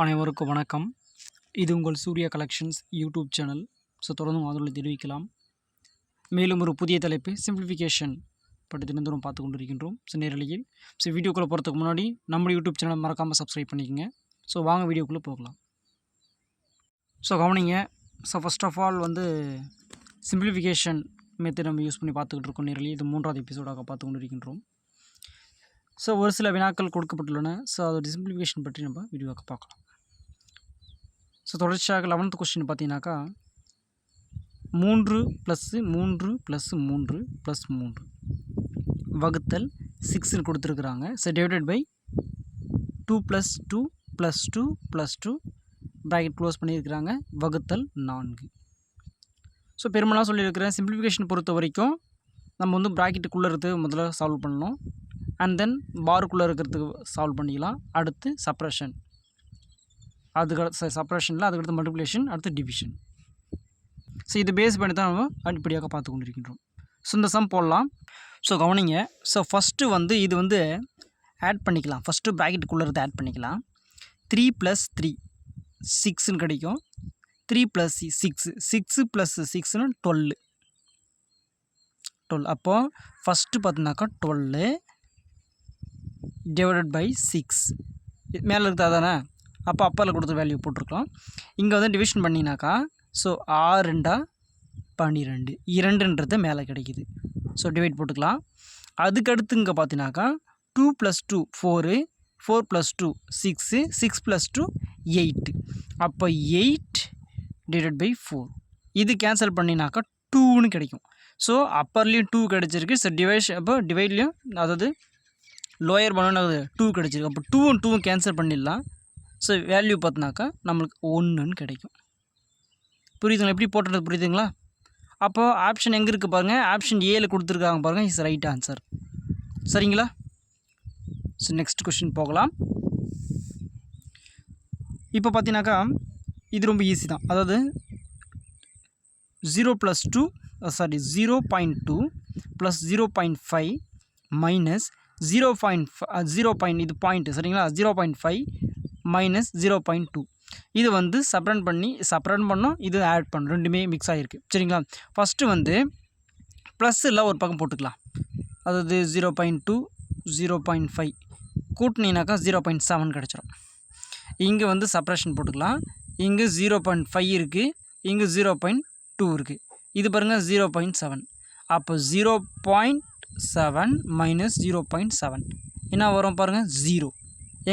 அனைவருக்கும் வணக்கம். இது உங்கள் சூர்யா கலெக்ஷன்ஸ் யூடியூப் சேனல். தொடர்ந்து ஆதரவு தெரிவிக்கலாம். மேலும் ஒரு புதிய தலைப்பு சிம்பிளிஃபிகேஷன் பற்றி தினந்தோறும் பார்த்து கொண்டிருக்கின்றோம் நேரலையில். வீடியோக்குள்ளே போகிறதுக்கு முன்னாடி நம்ம யூடியூப் சேனலை மறக்காமல் சப்ஸ்கிரைப் பண்ணிக்கோங்க. வாங்க வீடியோக்குள்ளே போகலாம். கவனிங்க. First of all simplification method நம்ம யூஸ் பண்ணி பார்த்துக்கிட்டு இருக்கோம் நேரலையில். இது 3வது எபிசோடாக பார்த்து கொண்டிருக்கின்றோம். ஒரு சில வினாக்கள் கொடுக்கப்பட்டுள்ளன. அதோட சிம்பிளிஃபிகேஷன் பற்றி நம்ம வீடியோவாக பார்க்கலாம். தொடர்ச்சியாக 11th கொஸ்டின் பார்த்தீங்கன்னாக்கா 3 + 3 + 3 + 3 வகுத்தல் 6ன்னு கொடுத்துருக்குறாங்க. டிவைடட் பை 2 + 2 + 2 + 2 ப்ராக்கெட் க்ளோஸ் பண்ணியிருக்கிறாங்க வகுத்தல் 4. பெரும்பாலும் சொல்லியிருக்கிறேன், சிம்பிளிஃபிகேஷன் பொறுத்த வரைக்கும் நம்ம ப்ராக்கெட்டுக்குள்ளே இருக்கிறது முதல்ல சால்வ் பண்ணணும். அண்ட் தென் பாருக்குள்ளே இருக்கிறதுக்கு சால்வ் பண்ணிக்கலாம். அடுத்து சப்ரேஷன், அதுக்கு சப்ரேஷனில் அதுக்கடுத்து மல்டிப்ளிகேஷன், அடுத்து டிவிஷன். இது பேஸ் பண்ணி தான் நம்ம அடிப்படையாக பார்த்து கொண்டிருக்கின்றோம். இந்த சம் போடலாம். கவனிங்க. ஃபஸ்ட்டு இது ஆட் பண்ணிக்கலாம். ஃபஸ்ட்டு ப்ராக்கெட்டுக்குள்ளே இருந்து ஆட் பண்ணிக்கலாம். 3 + 3 6ன்னு கிடைக்கும். 3 + 6 6 + 6ன்னு 12. அப்போது ஃபஸ்ட்டு பார்த்தீங்கன்னாக்கா 12 டிவைடட் பை 6 மேலே இருக்குது அதானே. அப்போ அப்பரில் கொடுத்த வேல்யூ போட்டிருக்கலாம். இங்கே டிவிஷன் பண்ணினாக்கா 6 2 12 2ன்றது மேலே கிடைக்கிது. டிவைட் போட்டுக்கலாம். அதுக்கடுத்து இங்கே பார்த்தீங்கன்னாக்கா 2 + 2 4 4 + 2 6 6 + 2 8. அப்போ 8 டிவைடட் பை 4 இது கேன்சல் பண்ணினாக்கா 2ன்னு கிடைக்கும். அப்பர்லேயும் 2 கிடச்சிருக்கு. அப்போ டிவைட்லேயும் அதாவது லோயர் பண்ணால் 2 கிடச்சிருக்கு. அப்போ 2 2 கேன்சல் பண்ணிடலாம். வேல்யூ பார்த்தினாக்கா நம்மளுக்கு 1ன்னு கிடைக்கும். புரியுதுங்களா? எப்படி போட்டுறது புரியுதுங்களா? அப்போது ஆப்ஷன் எங்கே இருக்குது பாருங்கள். ஆப்ஷன் ஏல கொடுத்துருக்காங்க பாருங்கள். Is right answer. சரிங்களா? நெக்ஸ்ட் கொஸ்டின் போகலாம். இப்போ பார்த்தீங்கன்னாக்கா இது ரொம்ப ஈஸி தான். அதாவது 0.2 + 0.5 மைனஸ் 0. இது பாயிண்ட். சரிங்களா? 0.5 மைனஸ் 0.2 இது செப்பரேட் பண்ணோம். இது ஆட் பண்ணணும். ரெண்டுமே மிக்ஸ் ஆகிருக்கு. சரிங்களா? ஃபஸ்ட்டு ப்ளஸ் இல்லை ஒரு பக்கம் போட்டுக்கலாம். அதாவது 0.2 0.5 கூட்டினீங்கனாக்கா 0.7 கிடச்சிரும். இங்கே செப்பரேஷன் போட்டுக்கலாம். இங்கே 0.5 இருக்குது, இங்கே 0.2 இருக்குது. இது பாருங்கள் 0.7. அப்போ 0.7 மைனஸ் 0.7 என்ன வரும் பாருங்கள்? 0.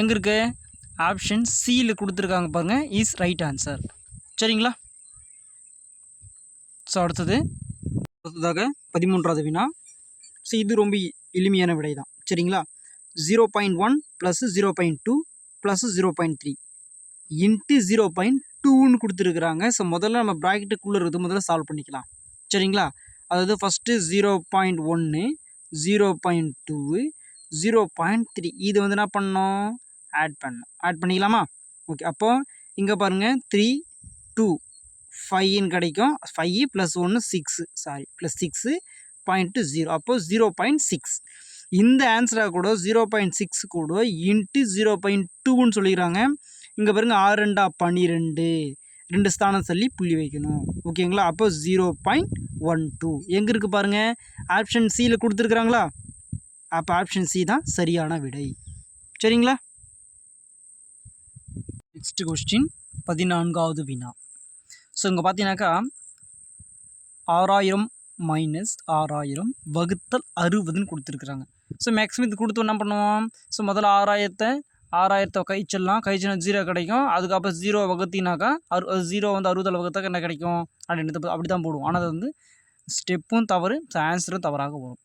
எங்கே இருக்குது? ஆப்ஷன் சியில் கொடுத்துருக்காங்க பாருங்கள். Is right answer. சரிங்களா? அடுத்ததாக 13வது வினா. இது ரொம்ப எளிமையான விடை தான். சரிங்களா? 0.1 + 0.2 + 0.3 இன்ட்டு 0.2ன்னு கொடுத்துருக்குறாங்க. முதல்ல நம்ம ப்ராக்கெட்டுக்குள்ளே இருக்குது முதல்ல சால்வ் பண்ணிக்கலாம். சரிங்களா? அதாவது ஃபஸ்ட்டு 0.1 0.2 0.3 இது என்ன பண்ணோம்? ஆட் பண்ணிக்கலாமா? ஓகே. அப்போது இங்கே பாருங்கள் 3 2 5ன்னு கிடைக்கும். 5 + 1 6 +6.0 அப்போது 0.6. இந்த ஆன்சராக கூட 0.6 கூட இன்ட்டு 0.2ன்னு சொல்லிக்கிறாங்க. இங்கே பாருங்கள் 6 2 12 2 ஸ்தானம் சொல்லி புள்ளி வைக்கணும். ஓகேங்களா? அப்போ 0.12 எங்கே இருக்குது பாருங்கள்? ஆப்ஷன் சியில் கொடுத்துருக்குறாங்களா? அப்போ ஆப்ஷன் சி தான் சரியான விடை. சரிங்களா? நெக்ஸ்ட் கொஸ்டின் 14வது வினா. இங்கே பார்த்தீங்கன்னாக்கா 6000 மைனஸ் 6000 வகுத்தல் 60ன்னு கொடுத்துருக்குறாங்க. மேக்ஸிமம் இது கொடுத்து என்ன பண்ணுவோம்? முதல்ல 6000 கழிச்சிடலாம். 0 கிடைக்கும். அதுக்கப்புறம் 0 வகுத்தினாக்கா 0 60 வகுத்தாக்க என்ன கிடைக்கும் அப்படின்னு அப்படி தான் போடுவோம். ஆனால் அது ஸ்டெப்பும் தவறு, ஆன்சரும் தவறாக வரும்.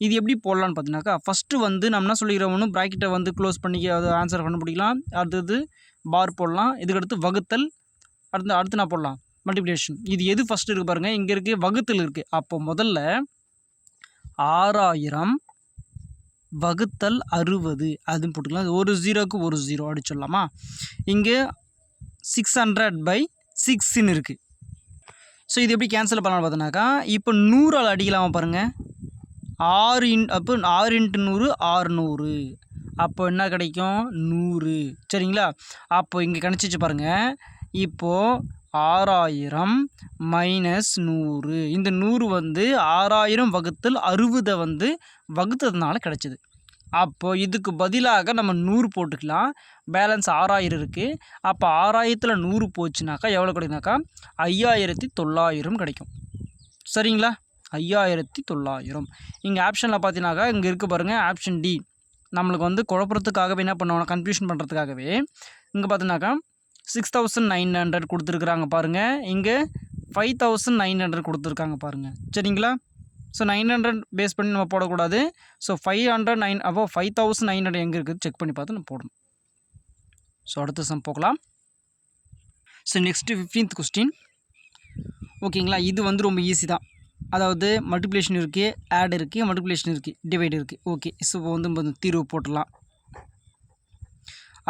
இது எப்படி போடலான்னு பார்த்தீங்கன்னாக்கா ஃபஸ்ட்டு நம்ம என்ன சொல்லிக்கிறோம்? ப்ராக்கெட்டை க்ளோஸ் பண்ணி அது ஆன்சர் கண்டுபிடிக்கலாம். அடுத்தது பார் போடலாம். இதுக்கடுத்து வகுத்தல், அடுத்து நான் போடலாம் மல்டிப்ளிகேஷன். இது எது ஃபஸ்ட்டு இருக்குது பாருங்கள். இங்கே இருக்குது, வகுத்தல் இருக்குது. அப்போ முதல்ல 6000 வகுத்தல் 60 அதுன்னு போட்டுக்கலாம். ஒரு 0க்கு ஒரு 0 அப்படி சொல்லலாமா? இங்கே 600/6ன்னு இருக்குது. இது எப்படி கேன்சல் பண்ணலாம் பார்த்தோன்னாக்கா இப்போ 100ஆல் அடிக்கலாமா பாருங்கள். 6 × 100 600. அப்போ என்ன கிடைக்கும் 100 சரிங்களா. அப்போ இங்கே கணிச்சிச்சு பாருங்கள். இப்போது 6000 மைனஸ் 100 இந்த 100 வந்து 6000 வகுத்தல் 60 வந்து வகுத்ததுனால கிடச்சிது. அப்போது இதுக்கு பதிலாக நம்ம 100 போட்டுக்கலாம். பேலன்ஸ் 6000 இருக்குது. அப்போ 6000ல் 100 போச்சுனாக்கா எவ்வளோ கிடைக்குனாக்கா 5900 கிடைக்கும் சரிங்களா. 5900. இங்கே ஆப்ஷனில் பார்த்தீங்கன்னாக்கா இங்கே இருக்குது பாருங்கள், ஆப்ஷன் டி. நம்மளுக்கு வந்து குழப்பறதுக்காகவே என்ன பண்ணுவோம், கன்ஃபியூஷன் பண்ணுறதுக்காகவே இங்கே பார்த்தீங்கன்னாக்கா 6900 கொடுத்துருக்குறாங்க பாருங்கள். இங்கே 5900 கொடுத்துருக்காங்க பாருங்கள் சரிங்களா. ஸோ 900 பேஸ் பண்ணி நம்ம போடக்கூடாது. ஸோ 509 அப்போ 5900 எங்கே இருக்குது செக் பண்ணி பார்த்து நம்ம போடணும். ஸோ அடுத்த சம் போகலாம். ஸோ நெக்ஸ்ட்டு 15th கொஸ்டின் ஓகேங்களா. இது வந்து ரொம்ப ஈஸி தான். அதாவது மல்டிப்ளிகேஷன் இருக்குது, ஆட் இருக்குது, மல்டிப்ளிகேஷன் இருக்குது, டிவைட் இருக்குது. ஓகே, ஸோ இப்போ வந்து தீர்வு போட்டுடலாம்.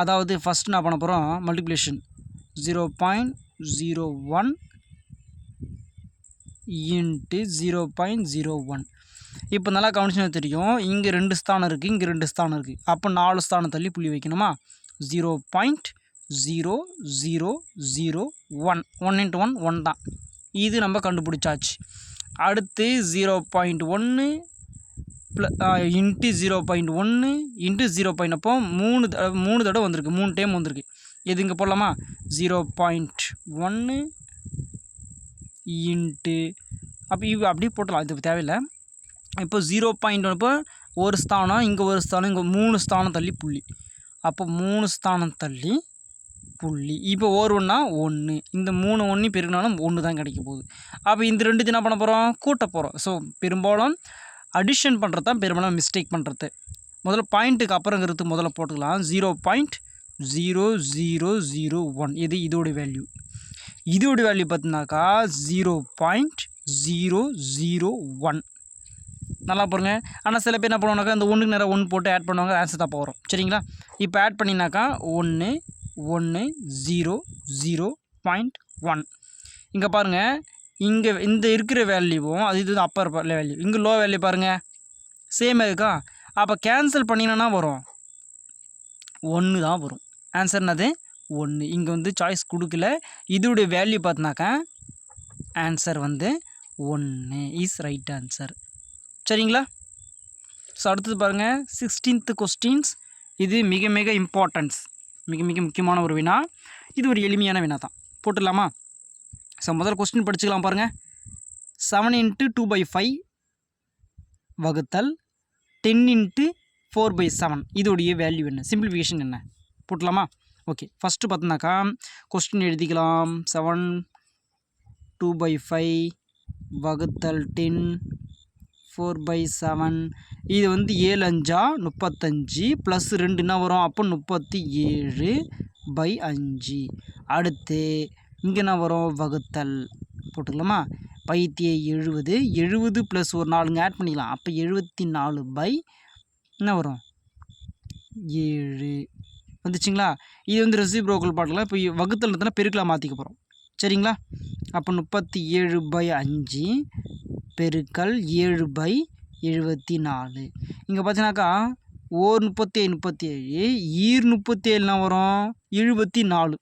அதாவது ஃபஸ்ட்டு நான் பண்ண போகிறோம் மல்டிப்ளிகேஷன் 0.01 இன்ட்டு 0.01. இப்போ நல்லா கவனிச்சுன்னு தெரியும், இங்கே 2 ஸ்தானம் இருக்குது, இங்கே 2 ஸ்தானம் இருக்குது. அப்போ 4 ஸ்தானம் தள்ளி புள்ளி வைக்கணுமா. 0.0001 1 இன்ட்டு 1 1 தான். இது நம்ம கண்டுபிடிச்சாச்சு. அடுத்து 0.1 இன்ட்டு 0.1 இன்ட்டு 0. அப்போ 3 தடவை வந்திருக்கு, 3 டைம் வந்திருக்கு. இது இங்கே போடலாமா. 0.1 இன்ட்டு அப்போ அப்படியே போட்டலாம், இது தேவையில்லை. இப்போ 0.1 இப்போ ஒரு ஸ்தானம், இங்கே ஒரு ஸ்தானம், இங்கே 3 ஸ்தானம் தள்ளி புள்ளி. அப்போ 3 ஸ்தானம் தள்ளி புள்ளி. இப்போ ஒன்றா 1, இந்த 3 1 பெருக்கினாலும் 1 தான் கிடைக்க போகுது. அப்போ இந்த 2 என்ன பண்ண போகிறோம், கூட்ட போகிறோம். ஸோ பெரும்பாலும் அடிஷன் பண்ணுறது தான் பெரும்பாலும் மிஸ்டேக் பண்ணுறது. முதல்ல பாயிண்ட்டுக்கு அப்புறங்கிறது முதல்ல போட்டுக்கலாம். 0.0001 இது இதோடைய வேல்யூ. இதோட வேல்யூ பார்த்தினாக்கா 0.001. நல்லா பாருங்க. ஆனால் சில பேர் என்ன பண்ணுவாங்கனாக்கா இந்த 1க்கு நேரம் 1 போட்டு ஆட் பண்ணுவாங்க, ஆன்சர் தப்பாக வரும் சரிங்களா. இப்போ ஆட் பண்ணினாக்கா 1 1 0 0.1. இங்கே பாருங்கள், இங்கே இந்த இருக்கிற வேல்யூவும் அது இது அப்பர் வேல்யூ, இங்கே லோ வேல்யூ பாருங்கள் சேம் இருக்கா. அப்போ கேன்சல் பண்ணினா வரும் 1 தான் வரும். ஆன்சர் என்னது 1. இங்கே வந்து சாய்ஸ் கொடுக்கல. இதோடைய வேல்யூ பார்த்தினாக்கா ஆன்சர் வந்து 1 இஸ் ரைட் ஆன்சர் சரிங்களா. ஸோ அடுத்தது பாருங்கள் 16th கொஸ்டின்ஸ். இது மிக மிக இம்பார்ட்டன்ஸ், மிக மிக முக்கியமான ஒரு வினா. இது ஒரு எளிமையான வினா தான், போட்டுடலாமா. ஸோ முதல் கொஸ்டின் படிச்சுக்கலாம் பாருங்கள். 7 × 2/5 வகுத்தல் 10 × 4/7 இதோடைய வேல்யூ என்ன, சிம்பிளிஃபிகேஷன் என்ன, போட்டலாமா. ஓகே, ஃபஸ்ட்டு பார்த்தினாக்கா கொஸ்டின் எழுதிக்கலாம். 7 2/5 வகுத்தல் 10 4/7. இது வந்து 7 5 35 ப்ளஸ் 2 என்ன வரும், அப்போ 37/5. அடுத்து இங்கே என்ன வரும், வகுத்தல் போட்டுக்கலாமா. 570 70 ப்ளஸ் ஒரு 4 ஆட் பண்ணிக்கலாம். அப்போ 74 என்ன வரும் 7 வந்துச்சுங்களா. இது வந்து ரெசிப்ரோக்கல் பார்க்கலாம். இப்போ வகுத்தல் இருந்தால் பெருக்கலாக மாற்றிக்க போகிறோம் சரிங்களா. அப்போ 37/5 பெருக்கல் 7/74. இங்கே பார்த்தீங்கன்னாக்கா ஓர் 37 ஈர் 37 வரும் 74.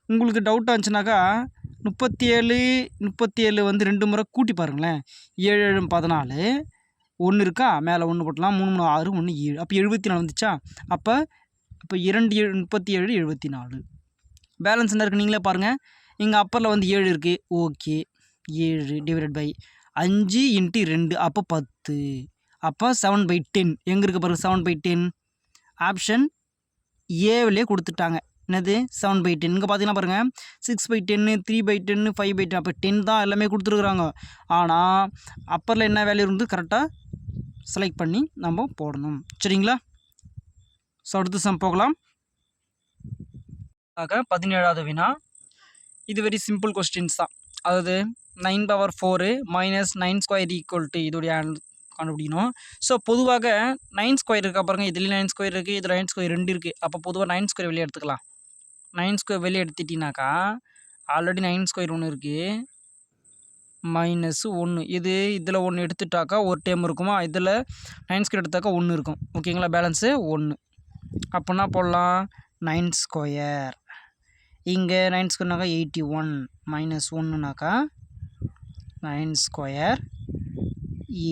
உங்களுக்கு டவுட்டாக இருந்துச்சுனாக்கா 37 வந்து 2 முறை கூட்டி பாருங்களேன். 7 7 14 1 இருக்கா, மேலே 1 போட்டலாம். 3 3 6 1 7. அப்போ 74 வந்துச்சா. அப்போ 2 37 74. பேலன்ஸ் என்ன இருக்குது நீங்களே பாருங்கள். இங்கே அப்பரில் வந்து 7 இருக்குது. ஓகே, 7 டிவைடட் பை 5 × 2 அப்போ 10. அப்போ 7/10 எங்கே இருக்குது பாருங்கள். 7/10 ஆப்ஷன் ஏவிலே கொடுத்துட்டாங்க. என்னது 7/10. இங்கே பார்த்தீங்கன்னா பாருங்கள் 6/10 3/10 5/10. அப்போ 10 தான் எல்லாமே கொடுத்துருக்குறாங்க. ஆனால் அப்பரில் என்ன வேல்யூ இருந்து கரெக்டாக செலக்ட் பண்ணி நம்ம போடணும் சரிங்களா. ஸோ அடுத்த சம் போகலாம். ஆக 17வது வினா. இது வெரி சிம்பிள் கொஸ்டின்ஸ் தான். அதாவது 9/4 மைனஸ் 9² இதோடைய கண்டுபிடிக்கணும். ஸோ பொதுவாக 9² இருக்கா பாருங்கள். இதுலேயும் 9² இருக்குது, இதில் 9² 2 இருக்குது. அப்போ பொதுவாக 9² வெளியே எடுத்துக்கலாம். 9² வெளியே எடுத்துட்டினாக்கா ஆல்ரெடி 9² 1 இருக்குது, -1 இது இதில் 1 எடுத்துட்டாக்கா ஒரு டைம் இருக்குமா. இதில் 9² எடுத்தாக்கா 1 இருக்கும். ஓகேங்களா, பேலன்ஸு 1. அப்போனா போடலாம் 9 ஸ்கொயர். இங்கே 9 ஸ்கொயர்னாக்கா 81 மைனஸ் 1னாக்கா 9 ஸ்கொயர்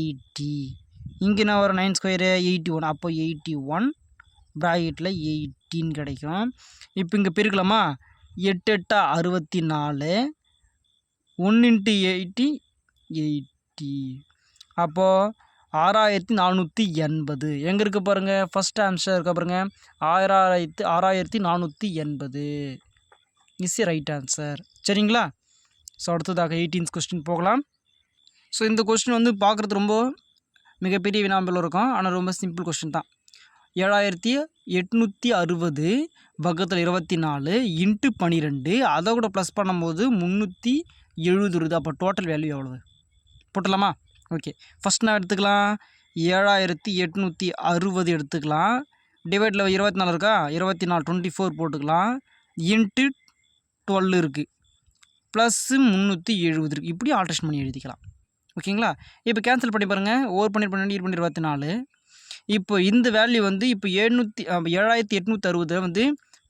80. இங்கே என்ன வரும் 9 ஸ்கொயரு 81. அப்போ 81 ப்ராக்கெட்டில் 18 கிடைக்கும். இப்போ இங்கே பெருக்கலாமா? 8 8 64 1 × 80 80. அப்போது 6480 எங்கே இருக்குது பாருங்கள், ஃபஸ்ட் ஆன்சர் இருக்க பாருங்கள் 6480 இஸ் ரைட் ஆன்சர். சரிங்களா? ஸோ அடுத்ததாக 18th கொஸ்டின் போகலாம். ஸோ இந்த கொஸ்டின் வந்து பார்க்குறது ரொம்ப மிகப்பெரிய வினாம்பில் இருக்கும், ஆனால் ரொம்ப சிம்பிள் கொஸ்டின் தான். 7860 பக்கத்தில் 24 இன்ட்டு 12 அதை கூட ப்ளஸ் பண்ணும்போது 370 வருது. அப்போ டோட்டல் வேல்யூ எவ்வளவு போட்டலாமா? ஓகே, ஃபஸ்ட் நான் எடுத்துக்கலாம் 7860 எடுத்துக்கலாம். டிவைடில் 24 இருக்கா, 24 24 போட்டுக்கலாம். இன்ட்டு 12 இருக்குது, ப்ளஸ்ஸு 370 இருக்குது. இப்படி ஆல்ட்ரேஷன் பண்ணி எழுதிக்கலாம். ஓகேங்களா? இப்போ கேன்சல் பண்ணி பாருங்கள். ஓவர் பண்ணி 24. இப்போ இந்த வேல்யூ வந்து இப்போ 7860 வந்து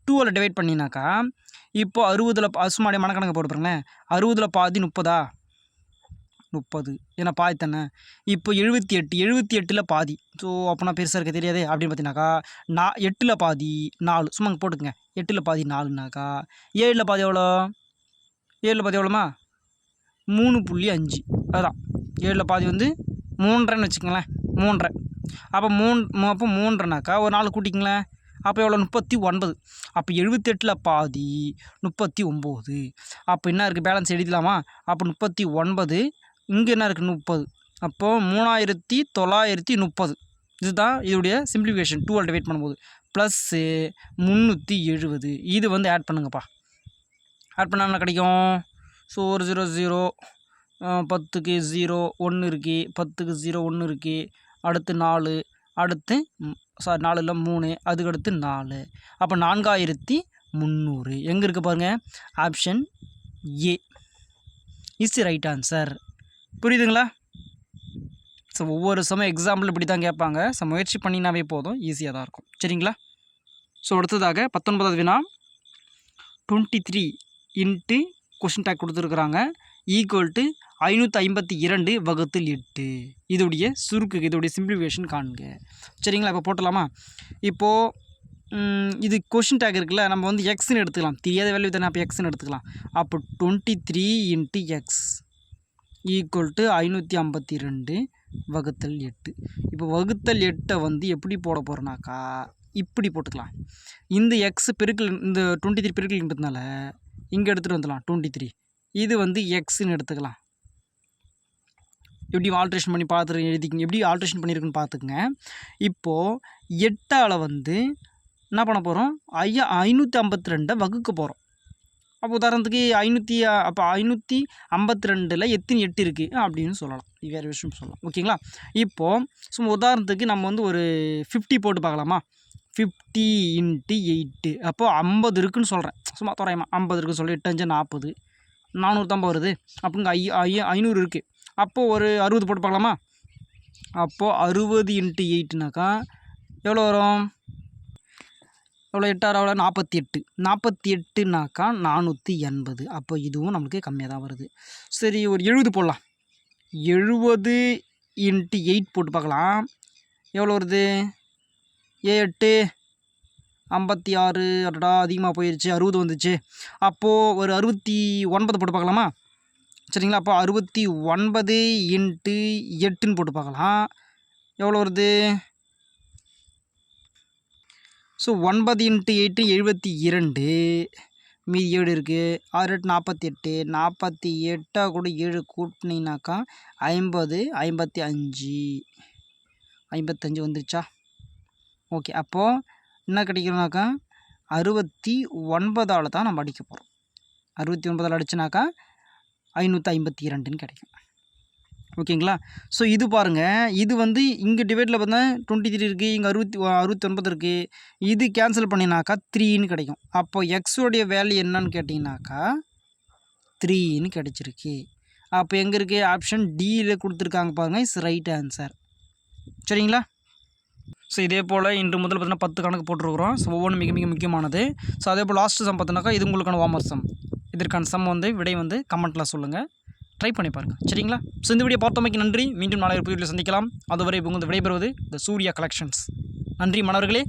2ஆல் டிவைட் பண்ணினாக்கா இப்போ 60ல் சும்மா மனக்கணக்கு போட்டு பாருங்களேன். 60ல் பாதி 30. ஏன்னா பாதி தானே. இப்போ 78ல் பாதி. ஸோ அப்போனா பெருசாக இருக்க தெரியாது அப்படின்னு பார்த்தீங்கன்னாக்கா 8ல் பாதி 4. சும்மா போட்டுக்கங்க. 8ல் பாதி 4னாக்கா 7ல் பாதி எவ்வளோ? 7ல் பாதி எவ்வளோமா? 3.5. அதுதான் 7ல் பாதி வந்து 3.5ன்னு வச்சுக்கோங்களேன். 3.5. அப்போ 3.5னாக்கா ஒரு 4 கூட்டிங்களேன். அப்போ எவ்வளோ? 39. அப்போ 78ல் பாதி 39. அப்போ என்ன இருக்குது? பேலன்ஸ் எழுதிடலாமா? அப்போ 39. இங்கே என்ன இருக்குது? 30. அப்போது 3930. இதுதான் இதோடைய சிம்பிளிஃபிகேஷன் 2ஆல் டிவைட் பண்ணும்போது. ப்ளஸ்ஸு 370. இது வந்து ஆட் பண்ணுங்கப்பா. ஆட் பண்ணால் என்ன கிடைக்கும்? ஸோ ஒரு 0 0 10க்கு 0 1 இருக்குது, 10க்கு 0 1 இருக்குது, அடுத்து 4, அடுத்து 4ல் 3, அதுக்கடுத்து 4. அப்போ 4300 எங்கே இருக்குது பாருங்கள்? Option A is right answer. புரியுதுங்களா? ஸோ ஒவ்வொரு சமயம் எக்ஸாம்பிள் இப்படி தான் கேட்பாங்க. ஸோ முயற்சி பண்ணினாவே போதும், ஈஸியாக தான் இருக்கும். சரிங்களா? ஸோ அடுத்ததாக 19வது வினா 23 இன்ட்டு கொஸ்டின் டேக் கொடுத்துருக்குறாங்க ஈக்குவல் டு 552 வகுத்தில் 8. இதோடைய சுருக்கு, இதோடைய சிம்பிளிஃபிகேஷன் காணுங்க. சரிங்களா? இப்போ போட்டலாமா? இப்போது இது கொஸ்டின் டேக் இருக்குல்ல, நம்ம வந்து எக்ஸ்ன்னு எடுத்துக்கலாம். தெரியாத வேல்யூ தானே, அப்போ எக்ஸ்ன்னு எடுத்துக்கலாம். அப்போ 23 இன்ட்டு எக்ஸ் ஈக்குவல் டு 552 வகுத்தல் 8. இப்போ வகுத்தல் 8 வந்து எப்படி போட போகிறோன்னாக்கா இப்படி போட்டுக்கலாம். இந்த எக்ஸ் பெருக்கல், இந்த 23 பெருக்கல்ன்றதுனால இங்கே எடுத்துகிட்டு வந்துடலாம் 23. இது வந்து எக்ஸ்ன்னு எடுத்துக்கலாம். எப்படி ஆல்ட்ரேஷன் பண்ணி பார்த்துட்டு எழுதிக்கிங்க, எப்படி ஆல்ட்ரேஷன் பண்ணியிருக்குன்னு பார்த்துக்குங்க. இப்போது 8ஆல் வந்து என்ன பண்ண போகிறோம்? 552 வகுக்க போகிறோம். அப்போ உதாரணத்துக்கு 552ல் எத்தனை 8 இருக்குது அப்படின்னு சொல்லலாம். வேறு விஷயம் சொல்லலாம். ஓகேங்களா? இப்போது சும்மா உதாரணத்துக்கு நம்ம வந்து ஒரு 50 போட்டு பார்க்கலாமா? 50 இன்ட்டு 8. அப்போது 50 இருக்குதுன்னு சொல்கிறேன். சும்மா தோராயமா 50 இருக்குன்னு சொல்கிறேன். 8 5 40, 400 வருது. அப்போ இங்கே 500 இருக்குது. அப்போது ஒரு 60 போட்டு பார்க்கலாமா? அப்போது 60 இன்ட்டு 8னாக்கா எவ்வளோ வரும்? எவ்வளோ? 8 எவ்வளோ? 48. 48னாக்கா 480. அப்போ இதுவும் நம்மளுக்கு கம்மியாக தான் வருது. சரி, ஒரு 70 போடலாம். 70 இன்ட்டு 8 போட்டு பார்க்கலாம். எவ்வளோ வருது? 8 56. அடடா, அதிகமாக போயிடுச்சு. 60 வந்துச்சு. அப்போது ஒரு 69 போட்டு பார்க்கலாமா? சரிங்களா? அப்போ 69 இன்ட்டு 8ன்னு போட்டு பார்க்கலாம். எவ்வளோ வருது? So 9 into 8 72. மீதி 7 இருக்குது. 6 8 48. 48 கூட 7 கூட்டினீங்கனாக்கா 50 55 55 வந்துருச்சா? ஓகே, அப்போது என்ன கிடைக்கணுனாக்கா 69ஆல் தான் நம்ம அடிக்க போகிறோம். 69ஆல் அடிச்சுனாக்கா 552ன்னு கிடைக்கும். ஓகேங்களா? ஸோ இது பாருங்கள், இது வந்து இங்கே டிவைடில் பார்த்தா 23 இருக்குது, இங்கே 69 இருக்குது. இது கேன்சல் பண்ணினாக்கா 3ன்னு கிடைக்கும். அப்போ எக்ஸோடைய வேல்யூ என்னன்னு கேட்டிங்கனாக்கா 3ன்னு கிடச்சிருக்கு. அப்போ எங்கே இருக்குது? ஆப்ஷன் டியில் கொடுத்துருக்காங்க பாருங்கள், இஸ் ரைட் ஆன்சர். சரிங்களா? ஸோ இதே போல் இன்று முதல் பார்த்தீங்கன்னா 10 கணக்கு போட்டிருக்கிறோம். ஸோ ஒவ்வொன்றும் மிக மிக முக்கியமானது. ஸோ அதே போல் லாஸ்ட்டு சம் பார்த்தினாக்கா இது உங்களுக்கான ஹோம்வொர்க் சம். இதற்கான சம் வந்து விடை வந்து கமெண்ட்டில் சொல்லுங்கள். ட்ரை பண்ணி பாருங்கள். சரிங்களா? ஸோ இந்த வீடியோ பார்த்தமைக்கு நன்றி. மீண்டும் நாளை ஒரு வீடியோவில் சந்திக்கலாம். அதுவரை உங்கள் விடைபெறுவது த சூர்யா கலெக்ஷன்ஸ். நன்றி மாணவர்களே.